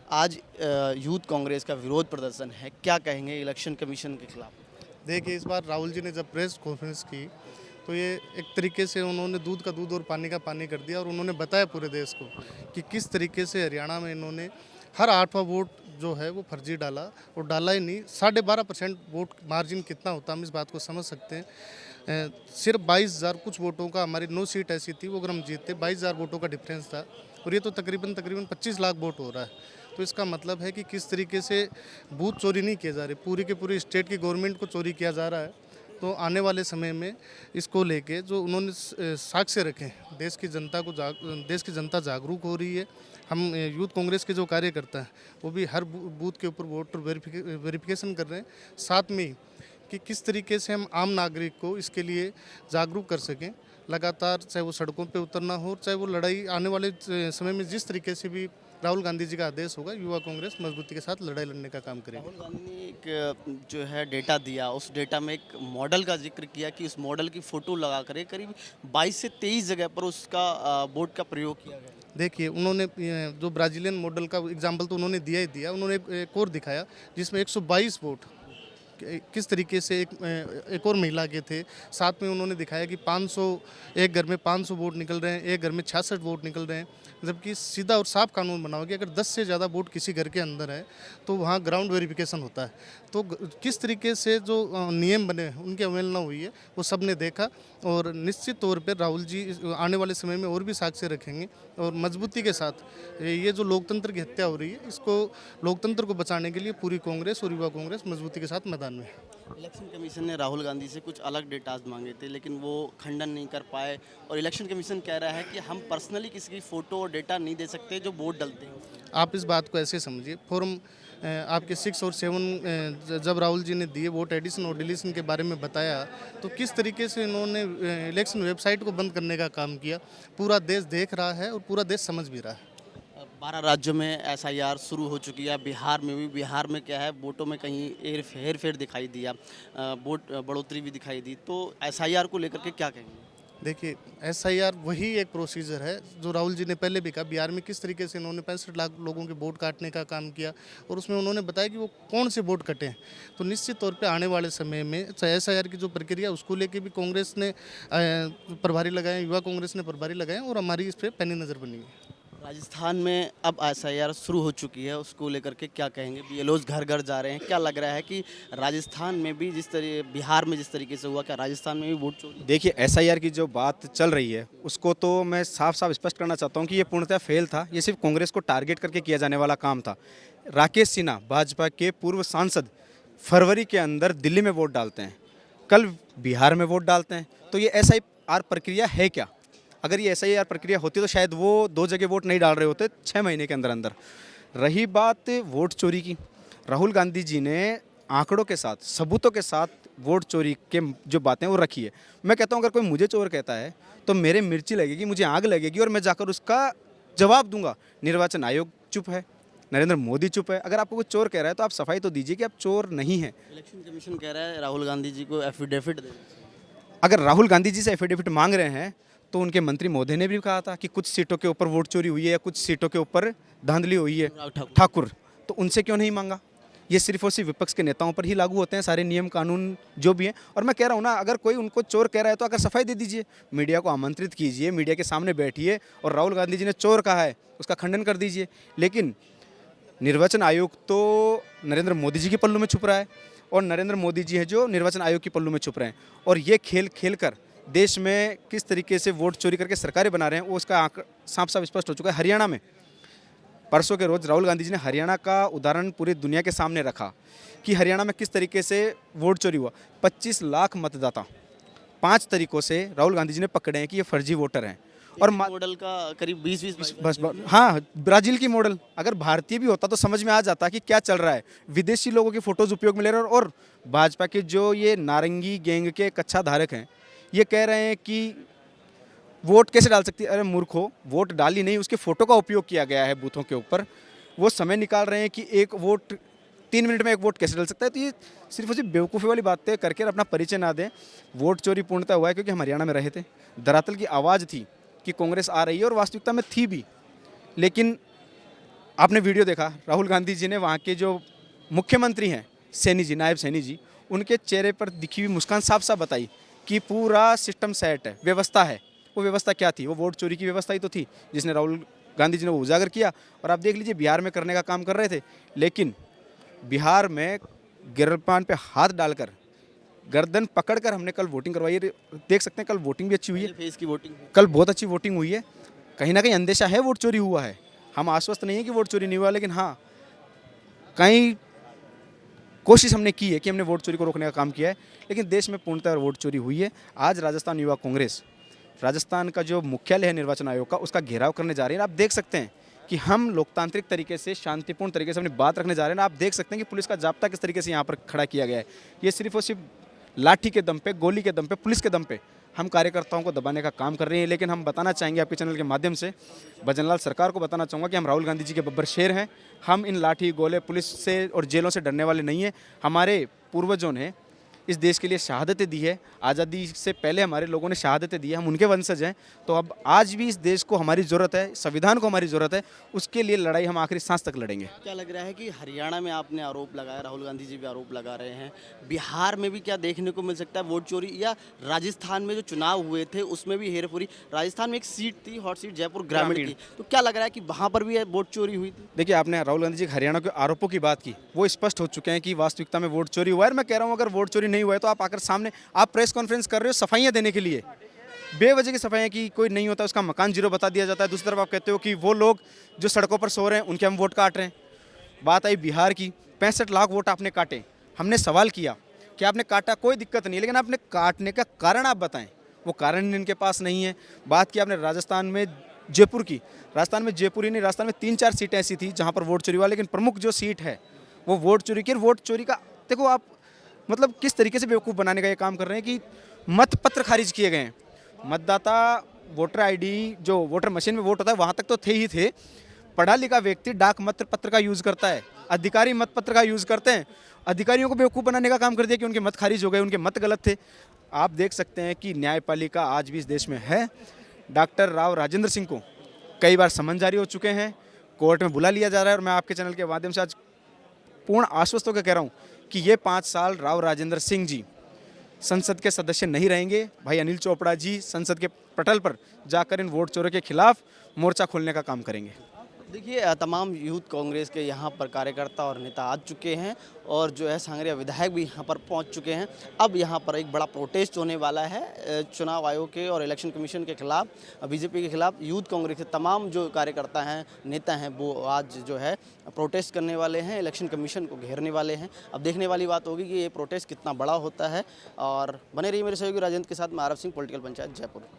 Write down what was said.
आज यूथ कांग्रेस का विरोध प्रदर्शन है, क्या कहेंगे इलेक्शन कमीशन के खिलाफ? देखिए, इस बार राहुल जी ने जब प्रेस कॉन्फ्रेंस की तो ये एक तरीके से उन्होंने दूध का दूध और पानी का पानी कर दिया और उन्होंने बताया पूरे देश को कि किस तरीके से हरियाणा में इन्होंने हर 8वां वोट जो है वो फर्जी डाला, और डाला ही नहीं। 12.5% वोट मार्जिन कितना होता है हम इस बात को समझ सकते हैं। सिर्फ 22,000 कुछ वोटों का, हमारी 9 सीट ऐसी थी, वो अगर हम जीतते 22,000 वोटों का डिफरेंस था, और ये तो तकरीबन 25 लाख वोट हो रहा है। तो इसका मतलब है कि किस तरीके से बूथ चोरी नहीं किए जा रहे, पूरी के पूरी स्टेट की गवर्नमेंट को चोरी किया जा रहा है। तो आने वाले समय में इसको लेके जो उन्होंने साक्ष्य रखे, देश की जनता को देश की जनता जागरूक हो रही है। हम यूथ कांग्रेस के जो कार्यकर्ता हैं वो भी हर बूथ के ऊपर वोटर वेरिफिकेशन कर रहे हैं, साथ में ही कि किस तरीके से हम आम नागरिक को इसके लिए जागरूक कर सकें लगातार, चाहे वो सड़कों पे उतरना हो, चाहे वो लड़ाई आने वाले समय में जिस तरीके से भी राहुल गांधी जी का आदेश होगा, युवा कांग्रेस मजबूती के साथ लड़ाई लड़ने का काम करेगी। राहुल गांधी ने एक जो है डेटा दिया, उस डेटा में एक मॉडल का जिक्र किया कि उस मॉडल की फोटो लगा कर करीब 22 से 23 जगह पर उसका वोट का प्रयोग किया गया। देखिए, उन्होंने जो ब्राज़ीलियन मॉडल का एग्जाम्पल तो उन्होंने दिया ही दिया, उन्होंने एक और दिखाया जिसमें 122 वोट किस तरीके से एक और महिला के थे। साथ में उन्होंने दिखाया कि 500, एक घर में 500 वोट निकल रहे हैं, एक घर में 66 वोट निकल रहे हैं। जबकि सीधा और साफ कानून बना हुआ कि अगर 10 से ज़्यादा वोट किसी घर के अंदर है तो वहाँ ग्राउंड वेरिफिकेशन होता है। तो किस तरीके से जो नियम बने हैं उनकी अवहेलना हुई है, वो सब ने देखा। और निश्चित तौर पर राहुल जी आने वाले समय में और भी साक्ष्य रखेंगे, और मजबूती के साथ ये जो लोकतंत्र की हत्या हो रही है, इसको लोकतंत्र को बचाने के लिए पूरी कांग्रेस और युवा कांग्रेस मजबूती के साथ मैदान में है। इलेक्शन कमीशन ने राहुल गांधी से कुछ अलग डेटाज मांगे थे, लेकिन वो खंडन नहीं कर पाए और इलेक्शन कमीशन कह रहा है कि हम पर्सनली किसी की फ़ोटो और डेटा नहीं दे सकते जो वोट डालते हैं। आप इस बात को ऐसे समझिए, फॉर्म आपके 6 और 7 जब राहुल जी ने दिए, वोट एडिशन और डिलीशन के बारे में बताया, तो किस तरीके से इन्होंने इलेक्शन वेबसाइट को बंद करने का काम किया, पूरा देश देख रहा है और पूरा देश समझ भी रहा है। 12 राज्यों में एसआईआर शुरू हो चुकी है, बिहार में भी। बिहार में क्या है, वोटों में कहीं हेर फेर दिखाई दिया, वोट बढ़ोतरी भी दिखाई दी। तो एसआईआर को लेकर के क्या कहेंगे? देखिए, एसआईआर वही एक प्रोसीजर है जो राहुल जी ने पहले भी कहा। बिहार में किस तरीके से इन्होंने 65 लाख लोगों के वोट काटने का काम किया, और उसमें उन्होंने बताया कि वो कौन से वोट कटे हैं। तो निश्चित तौर पे आने वाले समय में चाहे एसआईआर की जो प्रक्रिया, उसको लेके भी कांग्रेस ने प्रभारी लगाए, युवा कांग्रेस ने प्रभारी लगाए, और हमारी इस पर पैनी नज़र बनी है। राजस्थान में अब एसआईआर शुरू हो चुकी है, उसको लेकर के क्या कहेंगे? बीएलओज घर घर जा रहे हैं, क्या लग रहा है कि राजस्थान में भी बिहार में जिस तरीके से हुआ, क्या राजस्थान में भी वोट चोरी? देखिए, एसआईआर की जो बात चल रही है उसको तो मैं साफ साफ स्पष्ट करना चाहता हूँ कि ये पूर्णतः फेल था। ये सिर्फ कांग्रेस को टारगेट करके किया जाने वाला काम था। राकेश सिन्हा, भाजपा के पूर्व सांसद, फरवरी के अंदर दिल्ली में वोट डालते हैं, कल बिहार में वोट डालते हैं। तो ये एसआईआर प्रक्रिया है क्या? अगर ये एसआईआर प्रक्रिया होती तो शायद वो 2 जगह वोट नहीं डाल रहे होते 6 महीने के अंदर अंदर। रही बात वोट चोरी की, राहुल गांधी जी ने आंकड़ों के साथ, सबूतों के साथ वोट चोरी के जो बातें वो रखी है। मैं कहता हूँ अगर कोई मुझे चोर कहता है तो मेरे मिर्ची लगेगी, मुझे आग लगेगी, और मैं जाकर उसका जवाब दूंगा। निर्वाचन आयोग चुप है, नरेंद्र मोदी चुप है। अगर आपको कोई चोर कह रहा है तो आप सफाई तो दीजिए कि आप चोर नहीं हैं। इलेक्शन कमीशन कह रहा है राहुल गांधी जी को एफिडेविट देना चाहिए। अगर राहुल गांधी जी से एफिडेविट मांग रहे हैं तो उनके मंत्री महोदय ने भी कहा था कि कुछ सीटों के ऊपर वोट चोरी हुई है या कुछ सीटों के ऊपर धांधली हुई है, ठाकुर, तो उनसे क्यों नहीं मांगा? ये सिर्फ और सिर्फ विपक्ष के नेताओं पर ही लागू होते हैं सारे नियम कानून जो भी हैं। और मैं कह रहा हूँ ना, अगर कोई उनको चोर कह रहा है तो अगर सफाई दे दीजिए, मीडिया को आमंत्रित कीजिए, मीडिया के सामने बैठिए और राहुल गांधी जी ने चोर कहा है उसका खंडन कर दीजिए। लेकिन निर्वाचन आयोग तो नरेंद्र मोदी जी के पल्लू में छुप रहा है, और नरेंद्र मोदी जी हैं जो निर्वाचन आयोग के पल्लू में छुप रहे हैं। और ये खेल खेल कर देश में किस तरीके से वोट चोरी करके सरकारें बना रहे हैं वो उसका साफ साफ स्पष्ट हो चुका है। हरियाणा में परसों के रोज राहुल गांधी जी ने हरियाणा का उदाहरण पूरी दुनिया के सामने रखा कि हरियाणा में किस तरीके से वोट चोरी हुआ। 25 लाख मतदाता 5 तरीकों से राहुल गांधी जी ने पकड़े हैं कि ये फर्जी वोटर हैं। और मॉडल का करीब 20-20 बस हाँ, ब्राजील की मॉडल अगर भारतीय भी होता तो समझ में आ जाता कि क्या चल रहा है। विदेशी लोगों की फोटोज उपयोग में ले रहे हैं, और भाजपा के जो ये नारंगी गैंग के कच्चा धारक हैं ये कह रहे हैं कि वोट कैसे डाल सकती है। अरे मूर्खो, वोट डाली नहीं, उसके फोटो का उपयोग किया गया है बूथों के ऊपर। वो समय निकाल रहे हैं कि एक वोट 3 मिनट में एक वोट कैसे डाल सकता है। तो ये सिर्फ उसी बेवकूफ़ी वाली बातें करके अपना परिचय ना दें। वोट चोरी पूर्णतः हुआ है क्योंकि हम हरियाणा में रहे थे, धरातल की आवाज़ थी कि कांग्रेस आ रही है, और वास्तविकता में थी भी। लेकिन आपने वीडियो देखा, राहुल गांधी जी ने वहाँ के जो मुख्यमंत्री हैं सैनी जी, नायब सैनी जी, उनके चेहरे पर दिखी हुई मुस्कान साफ साफ बताई कि पूरा सिस्टम सेट है, व्यवस्था है। वो व्यवस्था क्या थी? वो वोट चोरी की व्यवस्था ही तो थी, जिसने राहुल गांधी जी ने वो उजागर किया। और आप देख लीजिए, बिहार में करने का काम कर रहे थे, लेकिन बिहार में गिरफ्तार पे हाथ डालकर, गर्दन पकड़कर हमने कल वोटिंग करवाई है। देख सकते हैं कल वोटिंग भी अच्छी हुई है, फेस की वोटिंग। कल बहुत अच्छी वोटिंग हुई है। कहीं ना कहीं अंदेशा है वोट चोरी हुआ है, हम आश्वस्त नहीं है कि वोट चोरी नहीं हुआ, लेकिन हाँ कहीं कोशिश हमने की है कि हमने वोट चोरी को रोकने का काम किया है। लेकिन देश में पूर्णतः वोट चोरी हुई है। आज राजस्थान युवा कांग्रेस, राजस्थान का जो मुख्यालय है निर्वाचन आयोग का, उसका घेराव करने जा रही है। आप देख सकते हैं कि हम लोकतांत्रिक तरीके से, शांतिपूर्ण तरीके से अपनी बात रखने जा रहे हैं। आप देख सकते हैं कि पुलिस का जाब्ता किस तरीके से यहाँ पर खड़ा किया गया है। ये सिर्फ और सिर्फ लाठी के दम पे, गोली के दम पे, पुलिस के दम पे हम कार्यकर्ताओं को दबाने का काम कर रहे हैं। लेकिन हम बताना चाहेंगे आपके चैनल के माध्यम से, भजनलाल सरकार को बताना चाहूँगा कि हम राहुल गांधी जी के बब्बर शेर हैं। हम इन लाठी, गोले, पुलिस से और जेलों से डरने वाले नहीं हैं। हमारे पूर्वजों ने इस देश के लिए शहादतें दी है, आज़ादी से पहले हमारे लोगों ने शहादतें दी है, हम उनके वंशज हैं। तो अब आज भी इस देश को हमारी ज़रूरत है, संविधान को हमारी ज़रूरत है, उसके लिए लड़ाई हम आखिरी सांस तक लड़ेंगे। क्या लग रहा है कि हरियाणा में आपने आरोप लगाया, राहुल गांधी जी भी आरोप लगा रहे हैं, बिहार में भी क्या देखने को मिल सकता है वोट चोरी? या राजस्थान में जो चुनाव हुए थे उसमें भी हेरफेरी? राजस्थान में एक सीट थी, हॉट सीट, जयपुर ग्रामीण की, तो क्या लग रहा है कि वहाँ पर भी वोट चोरी हुई थी? देखिए, आपने राहुल गांधी जी हरियाणा के आरोपों की बात की, वो स्पष्ट हो चुके हैं कि वास्तविकता में वोट चोरी हुआ है। और मैं कह रहा हूँ, अगर वोट चोरी नहीं हुआ है तो आप आकर सामने, आप प्रेस कॉन्फ्रेंस कर रहे हो सफाइयाँ देने के लिए, बेवजह की सफाइयाँ की, कोई नहीं होता उसका मकान जीरो बता दिया जाता है। दूसरी तरफ आप कहते हो कि वो लोग जो सड़कों पर सो रहे हैं उनके हम वोट काट रहे हैं। बात आई बिहार की, 65 लाख वोट आपने काटे। हमने सवाल किया कि आपने काटा, कोई दिक्कत नहीं, लेकिन आपने काटने का कारण आप बताएं। वो कारण इनके पास नहीं है। बात की आपने राजस्थान में जयपुर की, राजस्थान में जयपुर ही नहीं, राजस्थान में 3-4 सीटें ऐसी थी जहाँ पर वोट चोरी हुआ, लेकिन प्रमुख जो सीट है वो वोट चोरी की। वोट चोरी का देखो आप, मतलब किस तरीके से बेवकूफ़ बनाने का ये काम कर रहे हैं कि मत पत्र खारिज किए गए हैं। मतदाता वोटर आईडी, जो वोटर मशीन में वोट होता है वहाँ तक तो थे ही थे। पढ़ा लिखा व्यक्ति डाक मत पत्र का यूज़ करता है, अधिकारी मत पत्र का यूज़ करते हैं। अधिकारियों को बेवकूफ़ बनाने का काम कर दिया कि उनके मत खारिज हो गए, उनके मत गलत थे। आप देख सकते हैं कि न्यायपालिका आज भी इस देश में है। डॉक्टर राव राजेंद्र सिंह को कई बार समन जारी हो चुके हैं, कोर्ट में बुला लिया जा रहा है। और मैं आपके चैनल के माध्यम से आज पूर्ण आश्वस्त होकर कह रहा हूँ कि ये 5 साल राव राजेंद्र सिंह जी संसद के सदस्य नहीं रहेंगे। भाई अनिल चोपड़ा जी संसद के पटल पर जाकर इन वोट चोरों के खिलाफ मोर्चा खोलने का काम करेंगे। देखिए, तमाम यूथ कांग्रेस के यहाँ पर कार्यकर्ता और नेता आ चुके हैं और जो है सांगरिया विधायक भी यहाँ पर पहुँच चुके हैं। अब यहाँ पर एक बड़ा प्रोटेस्ट होने वाला है चुनाव आयोग के और इलेक्शन कमीशन के खिलाफ, बीजेपी के खिलाफ। यूथ कांग्रेस के तमाम जो कार्यकर्ता हैं, नेता हैं, वो आज जो है प्रोटेस्ट करने वाले हैं, इलेक्शन कमीशन को घेरने वाले हैं। अब देखने वाली बात होगी कि ये प्रोटेस्ट कितना बड़ा होता है। और बने रहिए मेरे सहयोगी राजेंद्र के साथ। मैं आरव सिंह, पॉलिटिकल पंचायत, जयपुर।